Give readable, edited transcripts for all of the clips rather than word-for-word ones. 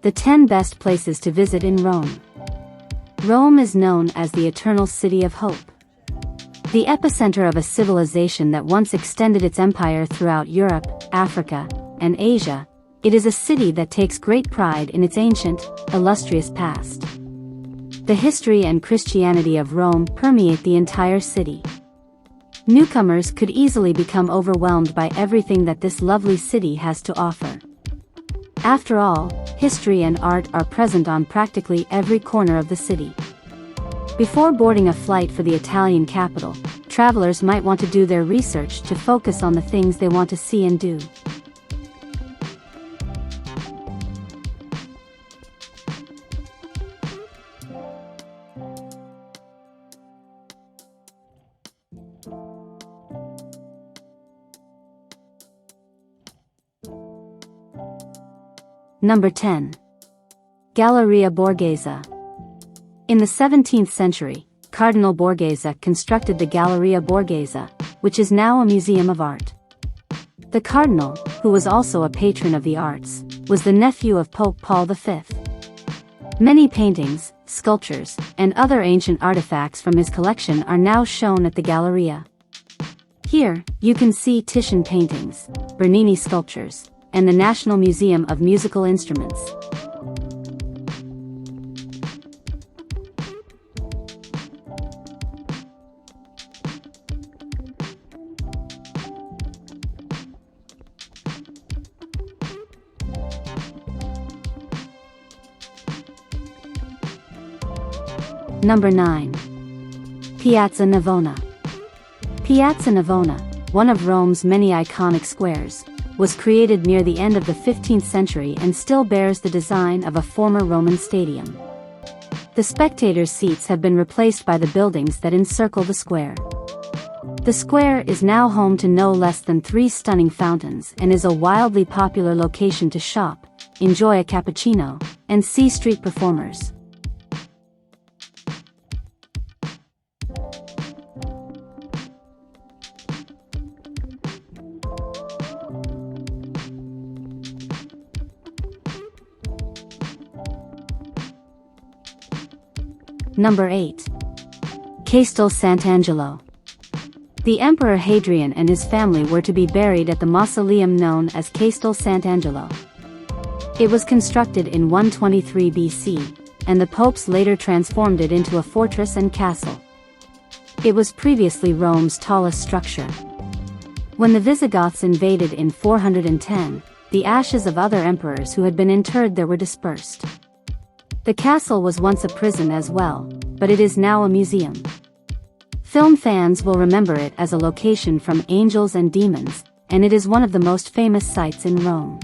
The 10 best places to visit in Rome. Rome is known as the Eternal City of Hope. The epicenter of a civilization that once extended its empire throughout Europe, Africa, and Asia, it is a city that takes great pride in its ancient, illustrious past. The history and Christianity of Rome permeate the entire city. Newcomers could easily become overwhelmed by everything that this lovely city has to offer. After all, history and art are present on practically every corner of the city. Before boarding a flight for the Italian capital, travelers might want to do their research to focus on the things they want to see and do. Number 10. Galleria Borghese. In the 17th century, Cardinal Borghese constructed the Galleria Borghese, which is now a museum of art. The cardinal, who was also a patron of the arts, was the nephew of Pope Paul V. Many paintings, sculptures, and other ancient artifacts from his collection are now shown at the Galleria. Here, you can see Titian paintings, Bernini sculptures, and the National Museum of Musical Instruments. Number 9. Piazza Navona. Piazza Navona, one of Rome's many iconic squares, was created near the end of the 15th century and still bears the design of a former Roman stadium. The spectators' seats have been replaced by the buildings that encircle the square. The square is now home to no less than 3 stunning fountains and is a wildly popular location to shop, enjoy a cappuccino, and see street performers. Number 8. Castel Sant'Angelo. The Emperor Hadrian and his family were to be buried at the mausoleum known as Castel Sant'Angelo. It was constructed in 123 BC, and the popes later transformed it into a fortress and castle. It was previously Rome's tallest structure. When the Visigoths invaded in 410, the ashes of other emperors who had been interred there were dispersed. The castle was once a prison as well, but it is now a museum. Film fans will remember it as a location from Angels and Demons, and it is one of the most famous sites in Rome.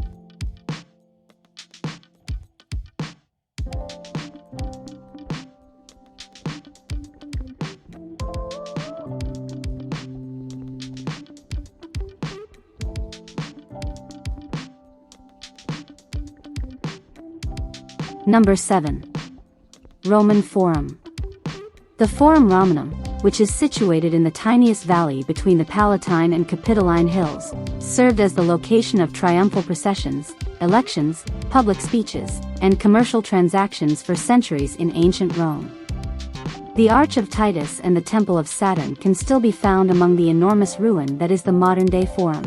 Number 7. Roman Forum. The Forum Romanum, which is situated in the tiniest valley between the Palatine and Capitoline hills, served as the location of triumphal processions, elections, public speeches, and commercial transactions for centuries in ancient Rome. The Arch of Titus and the Temple of Saturn can still be found among the enormous ruin that is the modern-day Forum.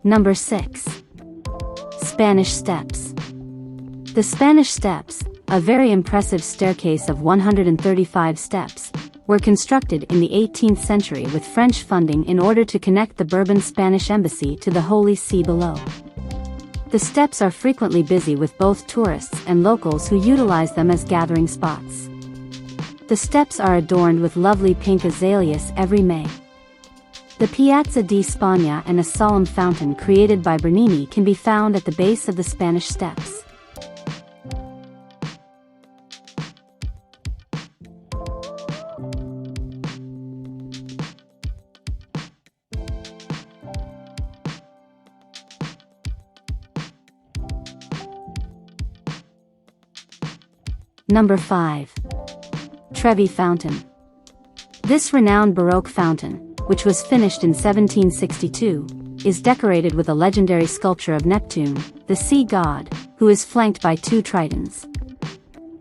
Number 6. Spanish Steps. The Spanish Steps, a very impressive staircase of 135 steps, were constructed in the 18th century with French funding in order to connect the Bourbon Spanish embassy to the Holy See below. The steps are frequently busy with both tourists and locals who utilize them as gathering spots. The steps are adorned with lovely pink azaleas every May. The Piazza di Spagna and a solemn fountain created by Bernini can be found at the base of the Spanish Steps. Number 5. Trevi Fountain. This renowned Baroque fountain, which was finished in 1762, is decorated with a legendary sculpture of Neptune, the sea god, who is flanked by 2 tritons.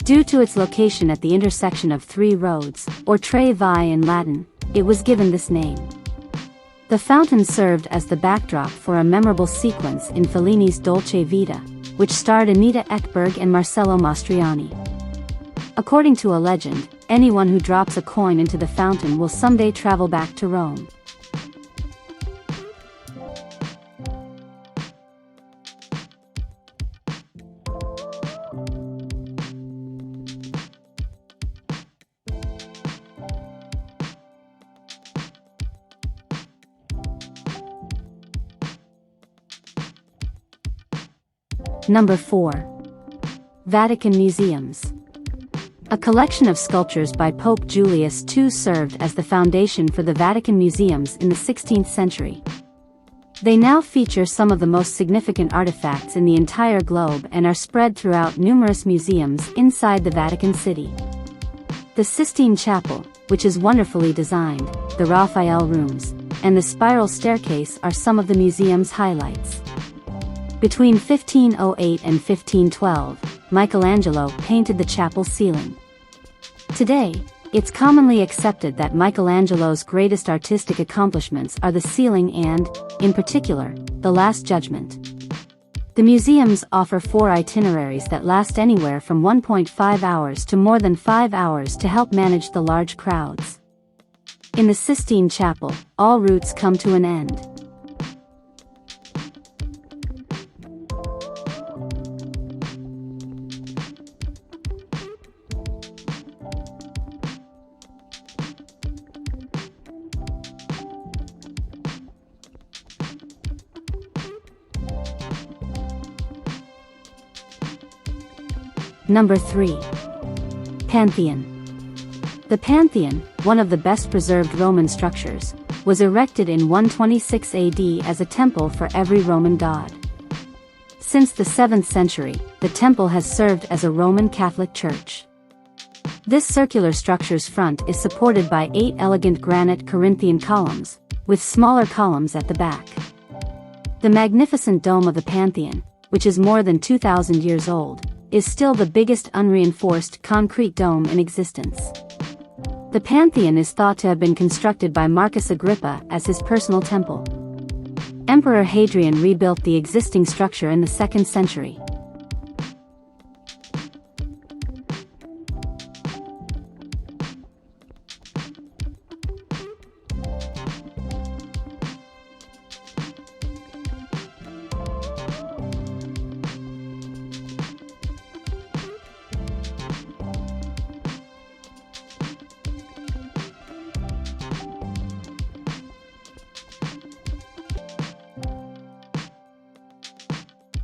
Due to its location at the intersection of 3 roads, or Trevi in Latin, it was given this name. The fountain served as the backdrop for a memorable sequence in Fellini's Dolce Vita, which starred Anita Ekberg and Marcello Mastroianni. According to a legend, anyone who drops a coin into the fountain will someday travel back to Rome. Number 4. Vatican Museums. A collection of sculptures by Pope Julius II served as the foundation for the Vatican Museums in the 16th century. They now feature some of the most significant artifacts in the entire globe and are spread throughout numerous museums inside the Vatican City. The Sistine Chapel, which is wonderfully designed, the Raphael rooms, and the spiral staircase are some of the museum's highlights. Between 1508 and 1512, Michelangelo painted the chapel ceiling. Today, it's commonly accepted that Michelangelo's greatest artistic accomplishments are the ceiling and, in particular, the Last Judgment. The museums offer 4 itineraries that last anywhere from 1.5 hours to more than 5 hours to help manage the large crowds. In the Sistine Chapel, all routes come to an end. Number 3. Pantheon. The Pantheon, one of the best preserved Roman structures, was erected in 126 AD as a temple for every Roman god. Since the 7th century, the temple has served as a Roman Catholic church. This circular structure's front is supported by 8 elegant granite Corinthian columns, with smaller columns at the back. The magnificent dome of the Pantheon, which is more than 2,000 years old, is still the biggest unreinforced concrete dome in existence. The Pantheon is thought to have been constructed by Marcus Agrippa as his personal temple. Emperor Hadrian rebuilt the existing structure in the 2nd century.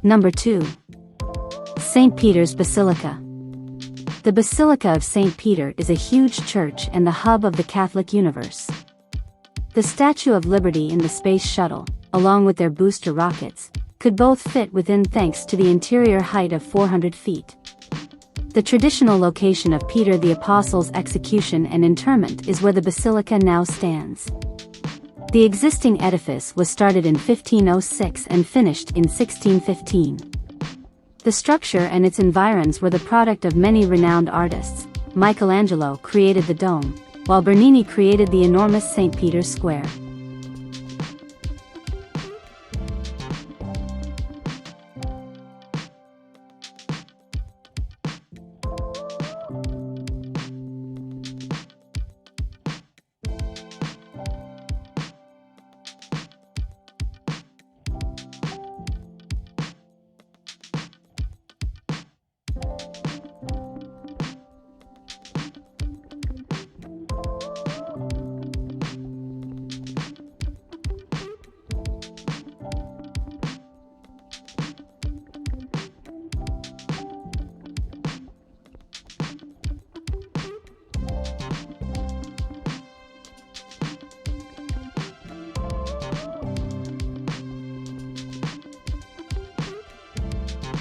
Number 2. St. Peter's Basilica. The Basilica of St. Peter is a huge church and the hub of the Catholic universe. The Statue of Liberty and the Space Shuttle, along with their booster rockets, could both fit within thanks to the interior height of 400 feet. The traditional location of Peter the Apostle's execution and interment is where the basilica now stands. The existing edifice was started in 1506 and finished in 1615. The structure and its environs were the product of many renowned artists. Michelangelo created the dome, while Bernini created the enormous St. Peter's Square.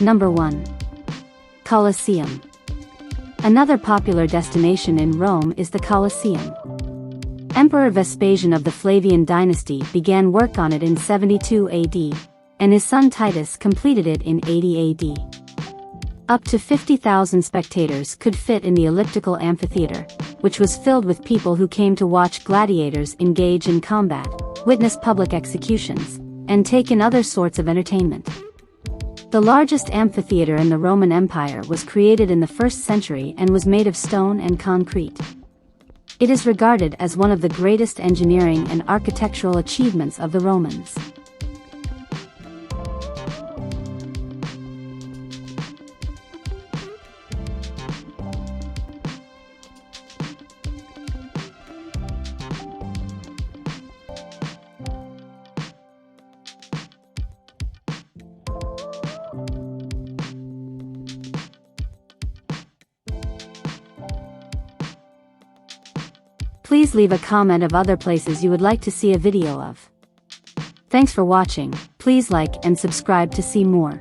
Number 1. Colosseum. Another popular destination in Rome is the Colosseum. Emperor Vespasian of the Flavian dynasty began work on it in 72 AD, and his son Titus completed it in 80 AD. Up to 50,000 spectators could fit in the elliptical amphitheater, which was filled with people who came to watch gladiators engage in combat, witness public executions, and take in other sorts of entertainment. The largest amphitheater in the Roman Empire was created in the 1st century and was made of stone and concrete. It is regarded as one of the greatest engineering and architectural achievements of the Romans. Please leave a comment of other places you would like to see a video of. Thanks for watching. Please like and subscribe to see more.